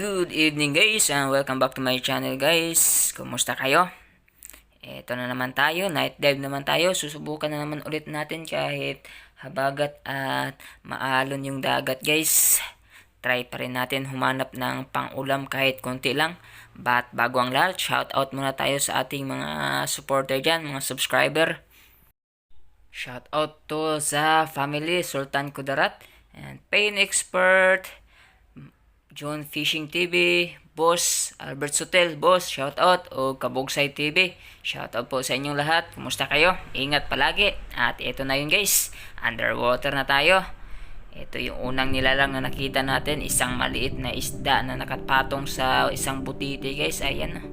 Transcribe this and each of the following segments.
Good evening guys and welcome back to my channel guys. Kumusta kayo? Ito na naman tayo, night dive naman tayo. Susubukan na naman ulit natin kahit habagat at maalon yung dagat guys. Try pa rin natin humanap ng pang-ulam kahit konti lang. But bago ang lahat, shout out muna tayo sa ating mga supporter dyan, mga subscriber. Shout out to sa family Sultan Kudarat and Pain Expert, John Fishing TV, Boss Albert Sotel, Boss, shout out, o Kabugsay TV, shout out po sa inyong lahat. Kumusta kayo? Ingat palagi. At ito na yun guys, underwater na tayo. Ito yung unang nilalang na nakita natin, isang maliit na isda na nakapatong sa isang butiti guys. Ayan.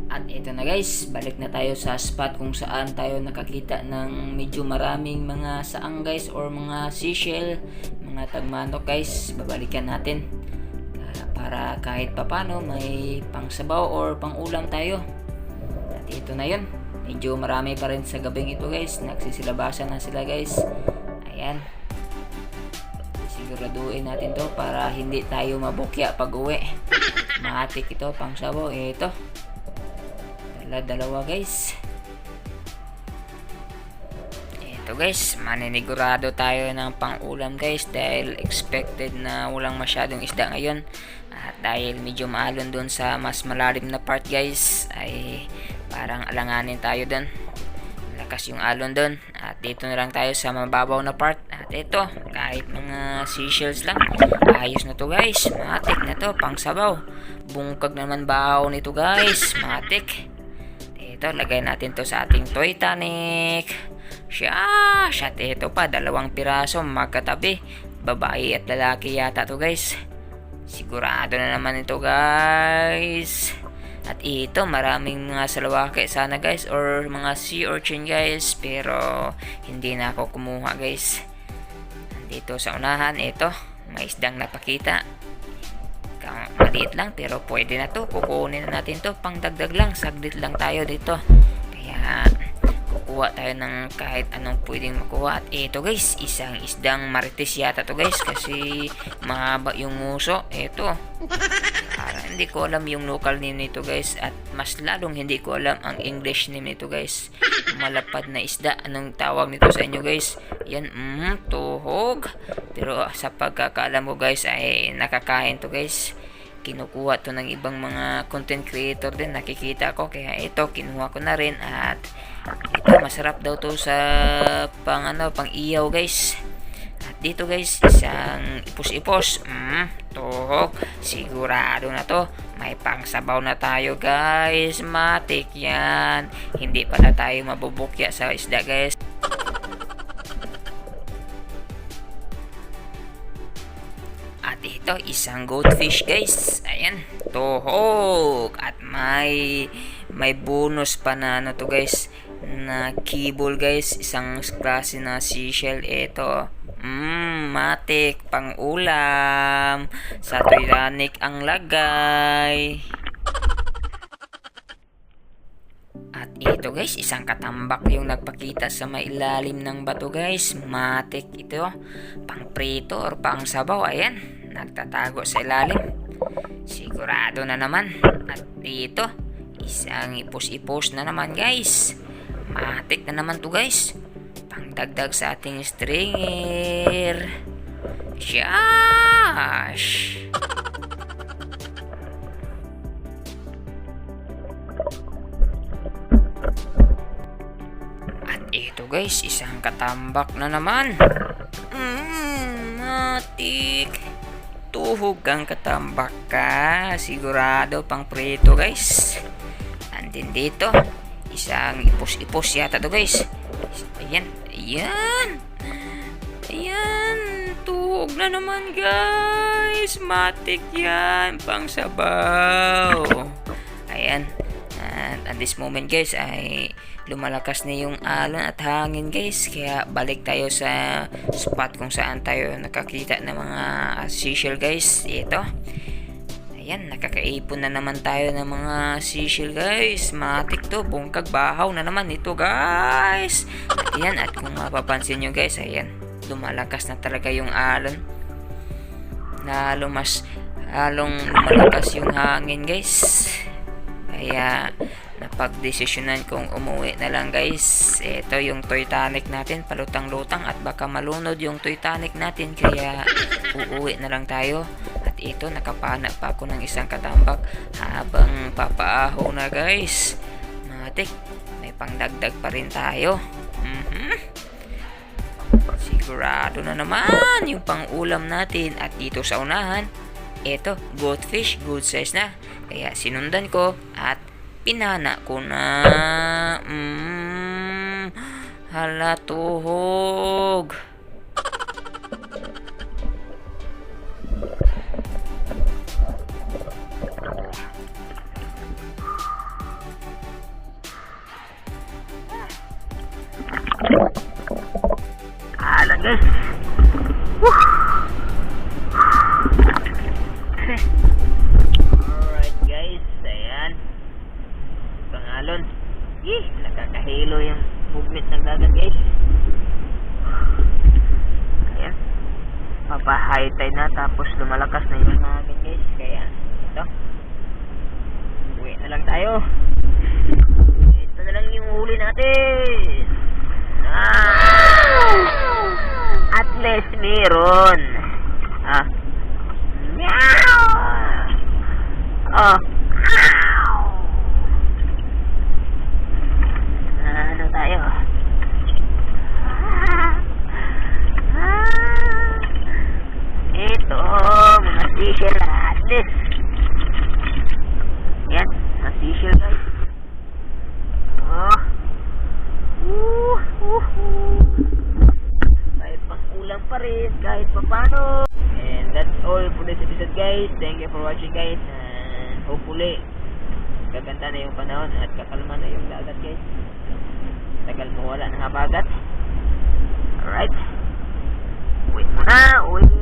At ito na guys, balik na tayo sa spot kung saan tayo nakakita ng medyo maraming mga saang guys or mga seashell, mga tagmanok guys. Babalikan natin para kahit papano may pangsabaw or pangulam tayo. At ito na yun, medyo marami pa rin sa gabing ito guys, nagsisilabasan na sila guys. Ayan, siguraduhin natin to para hindi tayo mabukya pag uwi. Matik ito, pangsabaw. Ito dalawa guys. Ito guys, maninigurado tayo ng pang-ulam guys dahil expected na walang masyadong isda ngayon. At dahil medyo maalon dun sa mas malalim na part guys, ay parang alanganin tayo dun. Lakas yung alon dun. At dito na lang tayo sa mababaw na part. At ito, kahit mga seashells lang, ayos na to guys. Matik na to, pang sabaw. Bungkag naman bahaw nito guys. Matik. Ito, lagay natin to sa ating toy tonic. Shot. Ito pa, 2 piraso magkatabi. Babae at lalaki yata to guys. Sigurado na naman ito guys. At ito, maraming mga salawake sana guys or mga sea urchin guys. Pero hindi na ako kumuha guys. Dito sa unahan, ito, may isdang napakita. Maliit lang pero pwede na to, kukunin na natin to, pang dagdag lang, saglit lang tayo dito, kaya kukuha tayo ng kahit anong pwedeng makuha. At ito guys, isang isdang marites yata to guys kasi mahaba yung nguso. Ito, hindi ko alam yung local name nito guys, at mas lalong hindi ko alam ang English name nito guys. Malapad na isda, anong tawag nito sa inyo guys? Yan, tuhog. Pero sa pagkakaalam ko guys ay nakakain to guys. Kinukuha to ng ibang mga content creator din, nakikita ko, kaya ito kinuha ko na rin. At ito, masarap daw to sa pang iyaw guys. At dito guys, isang ipos-ipos, tuhog, sigurado na to, may pangsabaw na tayo guys. Matik yan, hindi pala tayo mabubukya sa isda guys. At ito, isang goldfish guys. Ayan, tuhog. At may bonus pa na to guys, na kibble guys, isang klase na seashell. Ito, matik, pang ulam. Sa Titanic ang lagay. At ito guys, isang katambak yung nagpakita sa may ilalim ng bato guys. Matik ito, pang prito or pang sabaw. Ayan, nagtatago sa ilalim, sigurado na naman. At dito, isang ipos-ipos na naman guys. Matik na naman to guys, pang dagdag sa ating stringer. Shash. At ito guys, isang katambak na naman. Matik, tuhog ang katambak ka, sigurado pang prito guys. Andin dito, isang ipos-ipos yata to guys. Ayan, tuhog na naman guys. Matik yan, pang sabaw. Ayan. At this moment guys ay lumalakas na yung alon at hangin guys, kaya balik tayo sa spot kung saan tayo nakakita ng mga seashell guys. Ito, ayan, nakakaipon na naman tayo ng mga seashell guys. Matik to, bungkag bahaw na naman ito guys. At yan, at kung mapapansin nyo guys, ayan, lumalakas na talaga yung alon. Halong lumalakas yung hangin guys. Kaya napagdesisyonan kong umuwi na lang guys. Ito yung Titanic natin, palutang-lutang at baka malunod yung Titanic natin, kaya uuwi na lang tayo. At ito, nakapana pa ako ng isang katambak habang papaaho na guys. Matik, may pangdagdag pa rin tayo. Sigurado na naman yung pang-ulam natin. At dito sa unahan, ito, goldfish, good size na. Kaya sinundan ko at pinana ko na. Hala, tuhog. Hala guys. Alright guys, ayan. Pangalon. Nakakahilo yung movement ng dagat guys. Ayan. Papa-high tide na, tapos lumalakas na yung hangin guys. Kaya ito, uwi na lang tayo. Ito na lang yung huli natin. At least meron. Meow. Ano tayo? Ito, mga seashell at least. Yan, mga seashell guys. May pang-ulam pa rin kahit papano. And that's all for this episode guys. Thank you for watching guys. And hopefully gaganda na yung panahon at kakalma na yung dagat guys. Tagal mawala ng habagat. Alright, uwi muna, uwi.